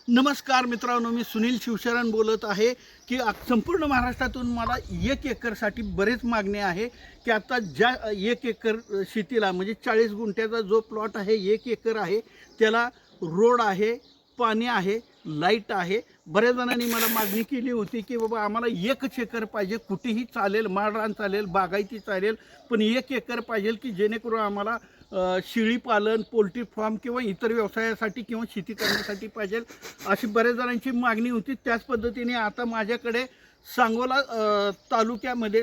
नमस्कार मित्रांनो, मी सुनील शिवशरण बोलत आहे की संपूर्ण महाराष्ट्रातून मला 1 एकरसाठी बरेच मागणी आहे की आता ज्या 1 एकर शेतीला म्हणजे 40 गुंठ्याचा जो प्लॉट आहे 1 एकर आहे त्याला रोड आहे, पाणी आहे, लाईट आहे. बऱ्याच जणांनी मला मागणी केली होती की बाबा आम्हाला 1 एकर पाहिजे, कुठेही चालेल, माळरान चालेल, बागायती चालेल, पण 1 एकर पाहिजे की जेणेकरून आम्हाला शेळी पालन, पोल्ट्री फार्म किंवा इतर व्यवसायासाठी किंवा शेती करण्यासाठी पाहिजे, अशी बऱ्याच जणांची मागणी होती. त्याच पद्धतीने आता माझ्याकडे सांगोला तालुक्यामध्ये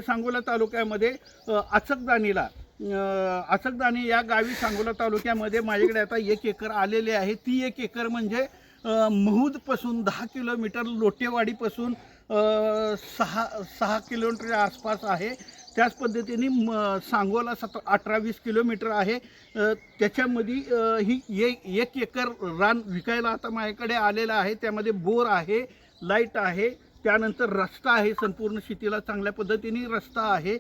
अचकदानी या गावी सांगोला तालुक्यामध्ये माझ्याकडे आता 1 एकर आलेले आहे. ती 1 एकर म्हणजे महूदपासून 10 किलोमीटर, लोटेवाडीपासून 6 किलोमीटरच्या आसपास आहे. त्याच पद्धतीने सांगोला 18-20 किलोमीटर आहे. त्याच्यामध्ये ही 1 एकर रान विकायला आता माझ्याकडे आलेलं आहे. त्यामध्ये बोर आहे, लाईट आहे, त्यानंतर रस्ता आहे, संपूर्ण शेतीला चांगल्या पद्धतीने रस्ता आहे.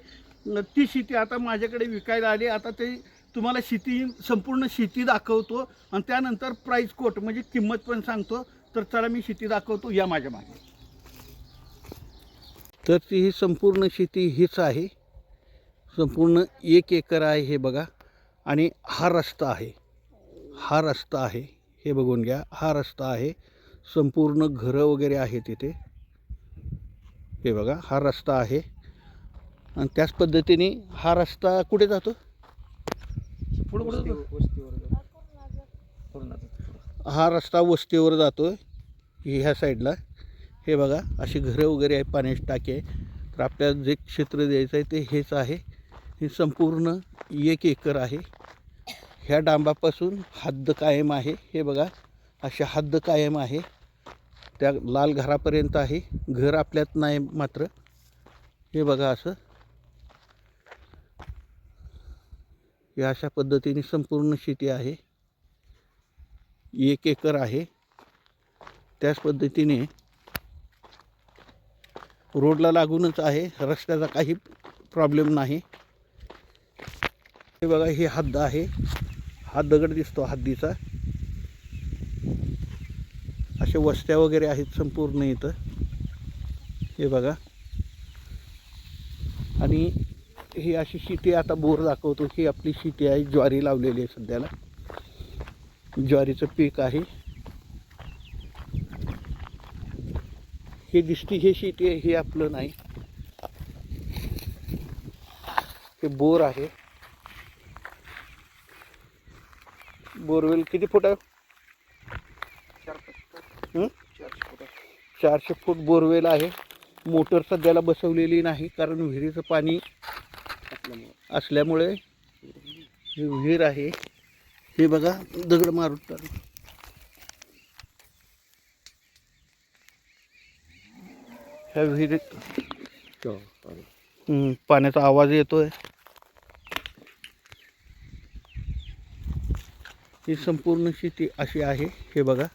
ती शेती आता माझ्याकडे विकायला आली. आता ते तुम्हाला संपूर्ण शेती दाखवतो आणि त्यानंतर प्राईस कोट म्हणजे किंमत पण सांगतो. तर चला मी शेती दाखवतो, या माझ्या मागे. तर ती ही संपूर्ण शेती हीच आहे. संपूर्ण 1 एकर आहे हे बघा. आणि हा रस्ता आहे, हे बघून घ्या. हा रस्ता आहे, संपूर्ण घरं वगैरे आहे तिथे. हे बघा, हा रस्ता आहे. आणि त्याच पद्धतीने हा रस्ता कुठे जातो? हा रस्ता वस्तीवर जातो ह्या साईडला. हे बघा, अशी घरं वगैरे आहे, पाण्याची टाकी आहे. तर आपल्याला जे क्षेत्र द्यायचं आहे ते हेच आहे. हे संपूर्ण 1 एकर आहे. ह्या डांबापासून हद्द कायम आहे. हे बघा, अशी हद्द कायम आहे, त्या लाल घरापर्यंत आहे. घर आपल्यात नाही मात्र. हे बघा, असं हे अशा पद्धतीने संपूर्ण शेती आहे. 1 एकर आहे. त्याच पद्धतीने रोडला लागूनच आहे, रस्त्याचा काही प्रॉब्लेम नाही. हे बघा, ही हद्द आहे. हा दगड दिसतो हद्दीचा. असे वस्त्या वगैरे आहेत संपूर्ण इथं. हे बघा, आणि ही अशी शेती आता बोर दाखवतो. ही आपली शेती आहे, ज्वारी लावलेली आहे सध्याला. ज्वारीचं पीक आहे. हे दिसती हे शेती आहे, हे आपलं नाही. हे बोर आहे. बोरवेल किती फूट आहे? 400 फूट बोरवेल आहे. मोटर सध्याला बसवलेली नाही, कारण विहिरीचं पाणी असल्यामुळे ही विहीर आहे. हे बघा, दगड मारून ह्या विहिरीत पाण्याचा आवाज येतोय. ही संपूर्ण शेती अशी आहे. हे बघा,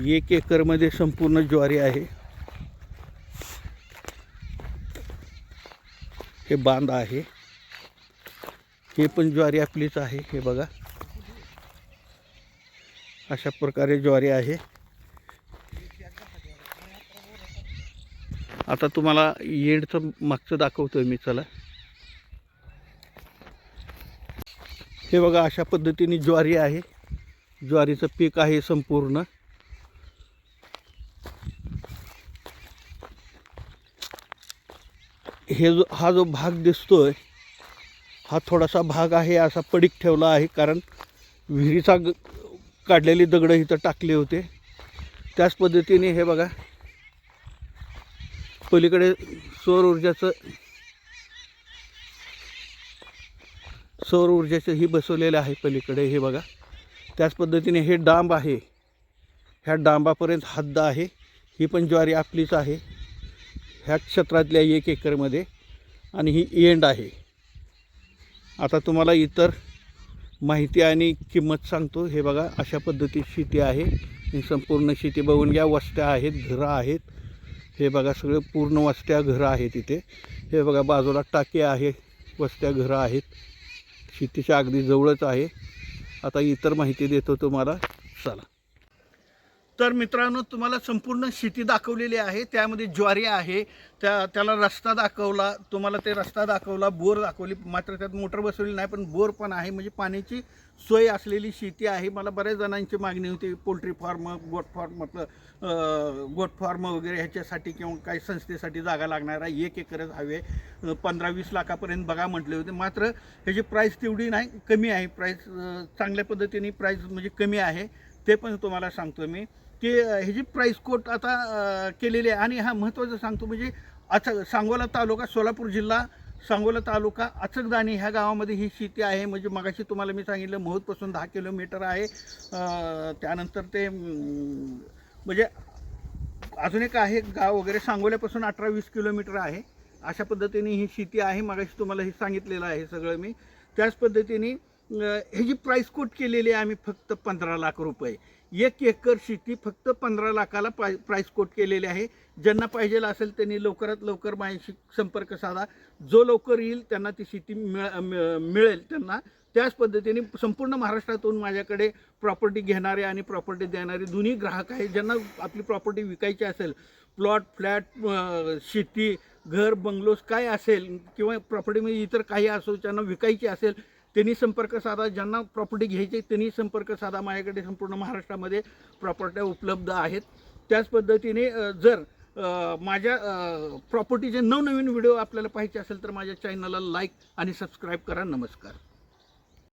1 एकरमध्ये संपूर्ण ज्वारी आहे. हे बांध आहे. हे पण ज्वारी आपलीच आहे. हे बघा, अशा प्रकारे ज्वारी आहे. आता तुम्हाला येडचं मागचं दाखवतोय मी. चला, हे बघा, अशा पद्धतीने ज्वारी आहे. ज्वारीचं पीक आहे संपूर्ण. हा जो भाग दिसतोय, हा थोडासा भाग आहे असा पडीक ठेवला आहे, कारण विहिरीचा काढलेली दगडं इथं टाकले होते. त्याच पद्धतीने हे बघा, पलीकडे सौर ऊर्जाचं ही बसवलेलं आहे पलीकडे. हे बघा, त्याच पद्धतीने हे डांब आहे. ह्या डांबापर्यंत हद्द आहे. ही पण ज्वारी आपलीच आहे ह्या क्षेत्रातल्या 1 एकरमध्ये. आणि ही एंड आहे. आता तुम्हाला इतर माहिती आणि किंमत सांगतो. हे बघा, अशा पद्धतीची शेती आहे. ही संपूर्ण शेती बघून घ्या. वस्त्या आहेत, घरं आहेत. हे बघा, सगळे पूर्ण वस्त्या घरं आहेत इथे. हे बघा, बाजूला टाकी आहे, वस्त्या घरं आहेत. शेतीच्या अगदी जवळच आहे. आता इतर माहिती देतो तुम्हाला, चला. तर मित्रांनो, तुम्हाला संपूर्ण शेती दाखवलेली आहे. त्यामध्ये ज्वारी आहे, त्याला रस्ता दाखवला, तुम्हाला ते रस्ता दाखवला, बोर दाखवली, मात्र त्यात मोटर बसवली नाही, पण बोर पण आहे. म्हणजे पाण्याची सोय असलेली शेती आहे. मला बऱ्याच जणांची मागणी होती, पोल्ट्री फार्म, गोट फार्म वगैरे ह्याच्यासाठी किंवा काही संस्थेसाठी जागा लागणार आहे, 1 एकरच हवे, 15-20 लाखापर्यंत बघा म्हटले होते. मात्र ह्याची प्राईस तेवढी नाही, कमी आहे प्राईस, चांगल्या पद्धतीने प्राईस म्हणजे कमी आहे. ते पण तुम्हाला सांगतो मी की ह्याची प्राईस कोट आता केलेली आहे. आणि हा महत्त्वाचं सांगतो म्हणजे सांगोला तालुका, सोलापूर जिल्हा, सांगोला तालुका, अचकदाणी ह्या गावामध्ये ही शेती आहे. म्हणजे मगाशी तुम्हाला मी सांगितलं महूदपासून 10 किलोमीटर आहे. त्यानंतर ते म्हणजे अजून एक आहे गाव वगैरे, सांगोल्यापासून 18-20 किलोमीटर आहे. अशा पद्धतीने ही शेती आहे. मगाशी तुम्हाला हे सांगितलेलं आहे सगळं मी. त्याच पद्धतीने ह्याची प्राईस कोट केलेली आहे आम्ही फक्त 15 लाख रुपये. 1 एकर शेती फक्त 15 लाखाला प्राईस कोट केलेली आहे. ज्यांना पाहिजे असेल त्यांनी लवकरात लवकर माझ्याशी संपर्क साधा. जो लवकर येईल त्यांना ती शेती मिळेल त्यांना. त्याच पद्धतीने संपूर्ण महाराष्ट्रातून माझ्याकडे प्रॉपर्टी घेणारे आणि प्रॉपर्टी देणारे दोन्ही ग्राहक आहेत. ज्यांना आपली प्रॉपर्टी विकायची असेल, प्लॉट, फ्लॅट, शेती, घर, बंगलोज काय असेल किंवा प्रॉपर्टीमध्ये इतर काही असो, ज्यांना विकायची असेल त्यांनी संपर्क साधा. ज्यांना प्रॉपर्टी घ्यायची त्यांनी संपर्क साधा. माझ्याकडे संपूर्ण महाराष्ट्रामध्ये प्रॉपर्ट्या उपलब्ध आहेत. त्याच पद्धतीने जर माझ्या प्रॉपर्टीचे नवनवीन व्हिडिओ आपल्याला पाहायचे असेल तर माझ्या चॅनलला लाईक आणि सबस्क्राईब करा. नमस्कार.